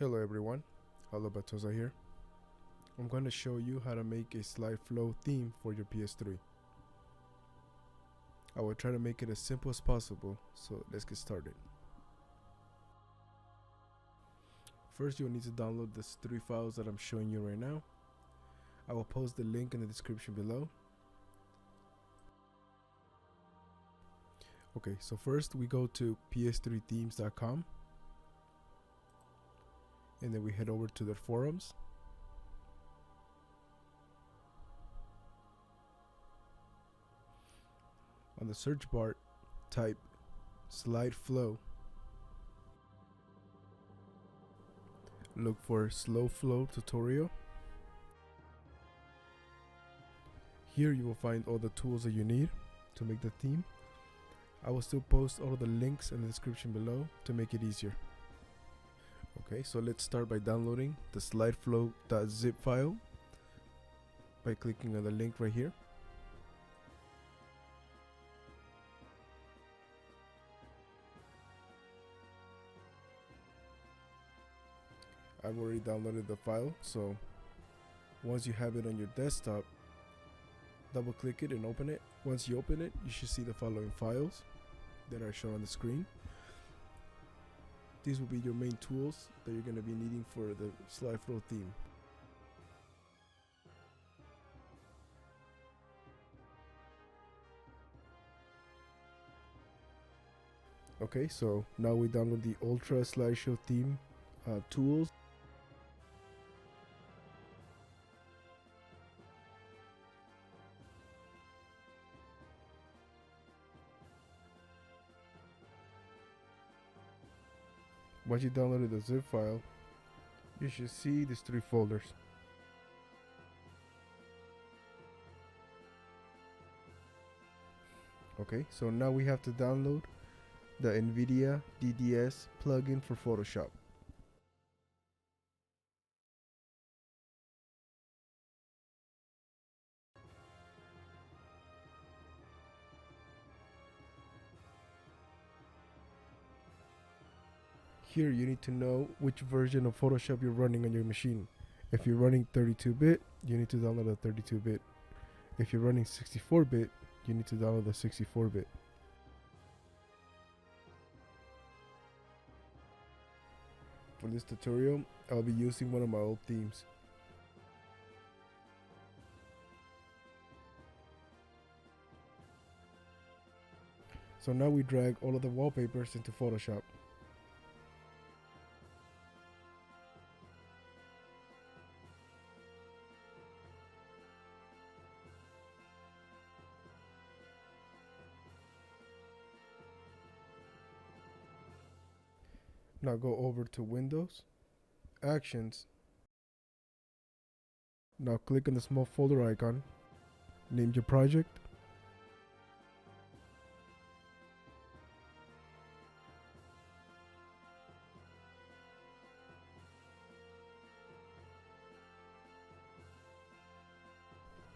Hello everyone, Hello Batoza here. I'm going to show you how to make a SlideFlow theme for your PS3. I will try to make it as simple as possible, so let's get started. First, you'll need to download the 3 files that I'm showing you right now. I will post the link in the description below. Okay, so first we go to ps3themes.com. And then we head over to their forums. On the search bar, type SlideFlow. Look for SlideFlow tutorial. Here you will find all the tools that you need to make the theme. I will still post all of the links in the description below to make it easier. Okay, so let's start by downloading the slideflow.zip file by clicking on the link right here. I've already downloaded the file, so once you have it on your desktop, double click it and open it. Once you open it, you should see the following files that are shown on the screen. These will be your main tools that you're going to be needing for the SlideFlow theme. Okay, so now we download the UltraSlideshow Theme tools. Once you downloaded the zip file, you should see these 3 folders. Okay, so now we have to download the NVIDIA DDS plugin for Photoshop. Here you need to know which version of Photoshop you're running on your machine. If you're running 32-bit, you need to download the 32-bit. If you're running 64-bit, you need to download the 64-bit. For this tutorial, I'll be using one of my old themes. So now we drag all of the wallpapers into Photoshop. Now go over to Windows, Actions. Now click on the small folder icon, name your project.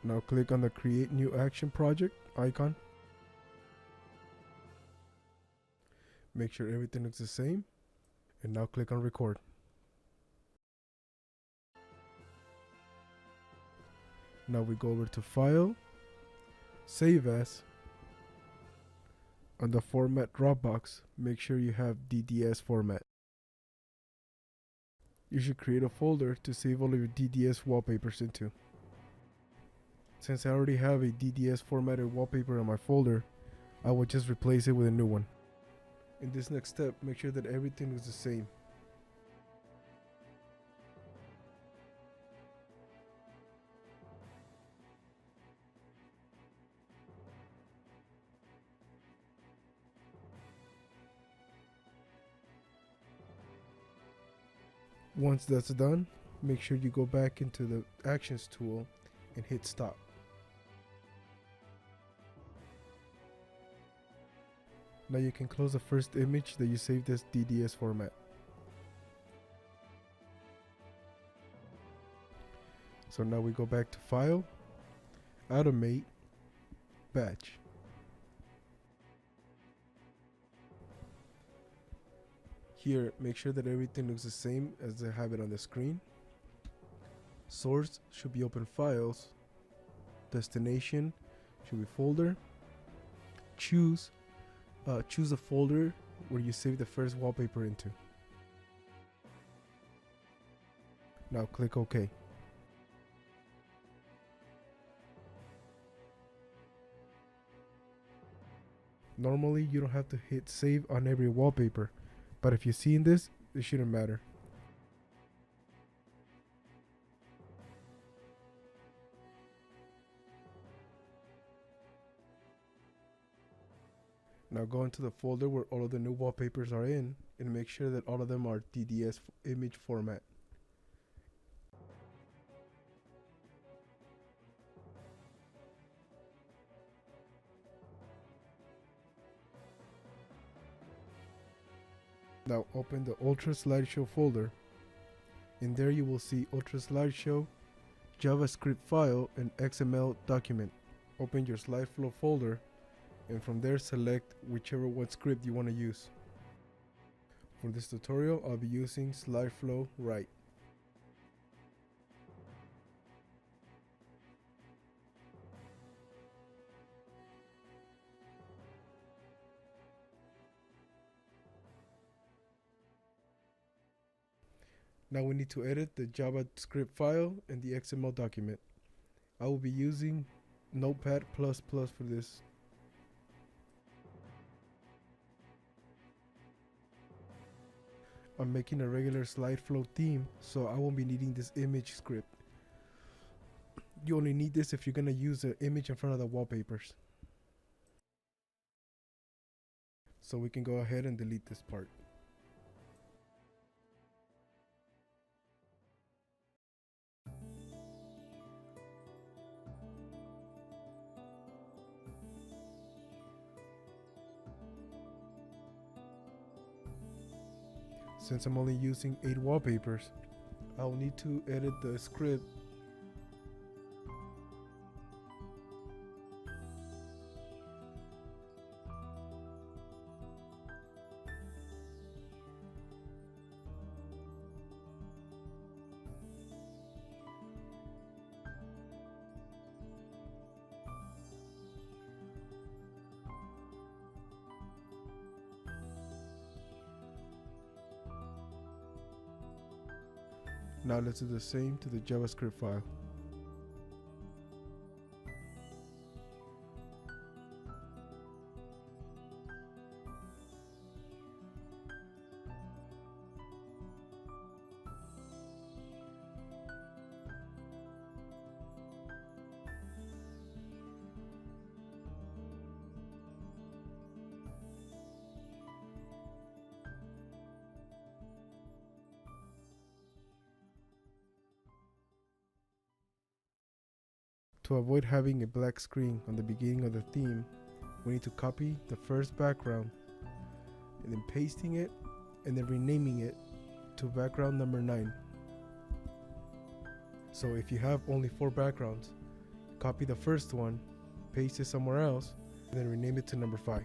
Now click on the Create New Action Project icon. Make sure everything looks the same. And now click on Record. Now we go over to File, Save As. On the Format drop box, make sure you have DDS format. You should create a folder to save all of your DDS wallpapers into. Since I already have a DDS formatted wallpaper on my folder, I will just replace it with a new one. In this next step, make sure that everything is the same. Once that's done, make sure you go back into the Actions tool and hit Stop. Now you can close the first image that you saved as DDS format. So now we go back to File, Automate, Batch. Here, make sure that everything looks the same as I have it on the screen. Source should be open files. Destination should be folder. Choose a folder where you save the first wallpaper into. Now click OK. Normally you don't have to hit save on every wallpaper, but if you see in this, it shouldn't matter. Now go into the folder where all of the new wallpapers are in and make sure that all of them are DDS image format. Now open the UltraSlideshow folder. In there you will see UltraSlideshow, JavaScript file, and XML document. Open your SlideFlow folder and from there select whichever one script you want to use. For this tutorial I'll be using SlideFlow Write. Now we need to edit the JavaScript file and the XML document. I will be using Notepad++ for this. I'm making a regular SlideFlow theme, so I won't be needing this image script. You only need this if you're going to use the image in front of the wallpapers. So we can go ahead and delete this part. Since I'm only using 8 wallpapers, I'll need to edit the script. Now let's do the same to the JavaScript file. To avoid having a black screen on the beginning of the theme, we need to copy the first background and then pasting it and then renaming it to background number 9. So if you have only 4 backgrounds, copy the first one, paste it somewhere else, and then rename it to number 5.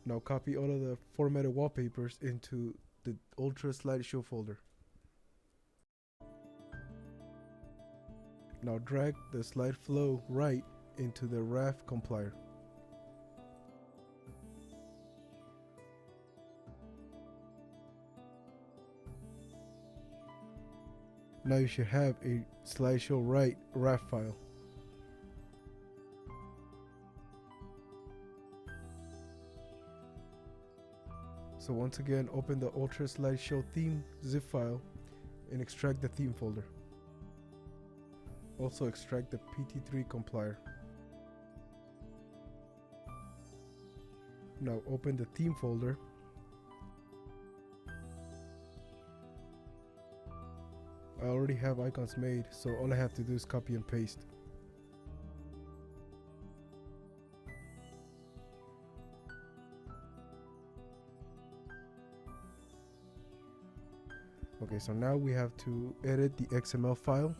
Now copy all of the formatted wallpapers into the UltraSlideshow folder. Now drag the SlideFlow Write into the RAF compiler. Now you should have a SlideShow Write RAF file. So once again, open the UltraSlideshow Theme zip file and extract the theme folder. Also extract the PT3 compiler. Now open the theme folder. I already have icons made, so all I have to do is copy and paste. Okay, so now we have to edit the XML file.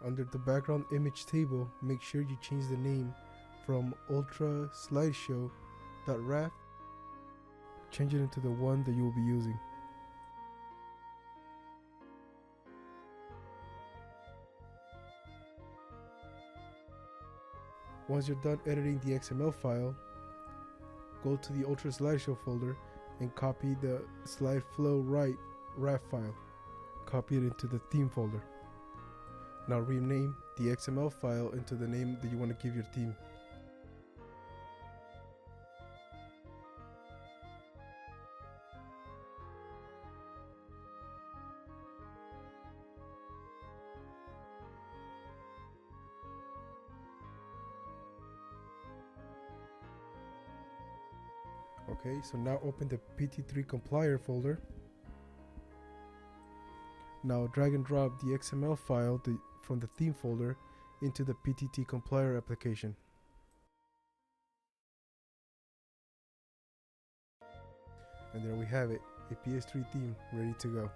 under the background image table, make sure you change the name from UltraSlideshow.raf. Change it into the one that you will be using. Once you're done editing the XML file, go to the UltraSlideshow folder and copy the SlideFlow RAF file. Copy it into the theme folder. Now rename the XML file into the name that you want to give your theme. Okay, so now open the PT3 compiler folder. Now drag and drop the XML file from the theme folder into the PTT compiler application. And there we have it, a PS3 theme ready to go.